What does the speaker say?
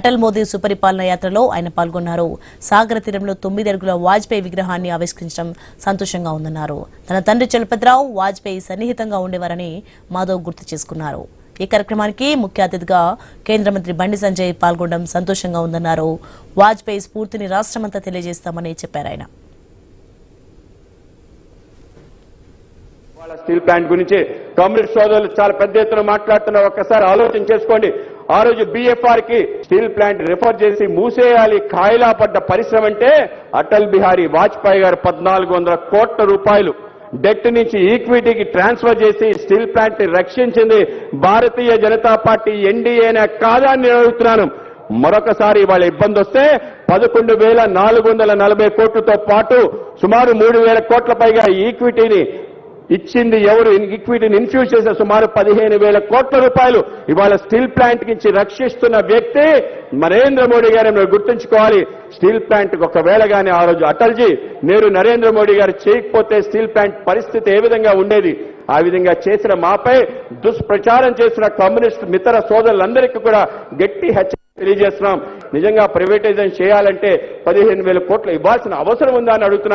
అటల్ మోదీ సుపరిపాలన యాత్రలో ఆయన పాల్గొన్నారు. సాగర తీరంలో 9 అడుగుల వాజ్పేయి విగ్రహాన్ని ఆవిష్కరించడం సంతోషంగా ఉందన్నారు. తన తండ్రి చలపతిరావు వాజ్పేయి సన్నిహితంగా ఉండేవారని మాధవ్ గుర్తు చేసుకున్నారు. ఈ కార్యక్రమానికి ముఖ్య అతిథిగా కేంద్ర మంత్రి బండి సంజయ్ పాల్గొనడం సంతోషంగా ఉందన్నారు. వాజ్పేయి స్ఫూర్తిని రాష్ట్రమంతా తెలియజేస్తామని చెప్పారు ఆయన. స్టీల్ ప్లాంట్ గురించి కమ్యూనిస్ట్ సోదరులు చాలా పెద్ద ఎత్తున మాట్లాడుతున్నారు. ఒక్కసారి ఆలోచన చేసుకోండి. ఆ రోజు BFR కి స్టీల్ ప్లాంట్ రిఫర్ చేసి మూసేయాలి ఖాయిలా పడ్డ పరిశ్రమ అంటే అటల్ బిహారీ వాజ్పేయి గారు 1400 కోట్ల రూపాయలు డెట్ నుంచి ఈక్విటీకి ట్రాన్స్ఫర్ చేసి స్టీల్ ప్లాంట్ ని రక్షించింది భారతీయ జనతా పార్టీ ఎన్డీఏనే కాదా అని అడుగుతున్నాను. మరొకసారి వాళ్ళ ఇబ్బంది వస్తే 11,440 కోట్లతో పాటు సుమారు 3,000 కోట్ల పైగా ఈక్విటీని ఇచ్చింది ఎవరు? ఈక్విటీని ఇన్ఫ్యూజ్ చేసే సుమారు 15,000 కోట్ల రూపాయలు ఇవాళ స్టీల్ ప్లాంట్ నుంచి రక్షిస్తున్న వ్యక్తి నరేంద్ర మోడీ గారు. మీరు గుర్తుంచుకోవాలి, స్టీల్ ప్లాంట్ ఒకవేళ గానీ ఆ రోజు అటల్జీ నేరు నరేంద్ర మోడీ గారు చేయకపోతే స్టీల్ ప్లాంట్ పరిస్థితి ఏ విధంగా ఉండేది? ఆ విధంగా చేసిన మాపై దుష్ప్రచారం చేసిన కమ్యూనిస్ట్ మిత్ర సోదరులందరికీ కూడా గట్టి హెచ్చరిక తెలియజేస్తున్నాం. నిజంగా ప్రైవేటైజేషన్ చేయాలంటే 15,000 కోట్లు ఇవ్వాల్సిన అవసరం ఉందా అని అడుగుతున్నాను.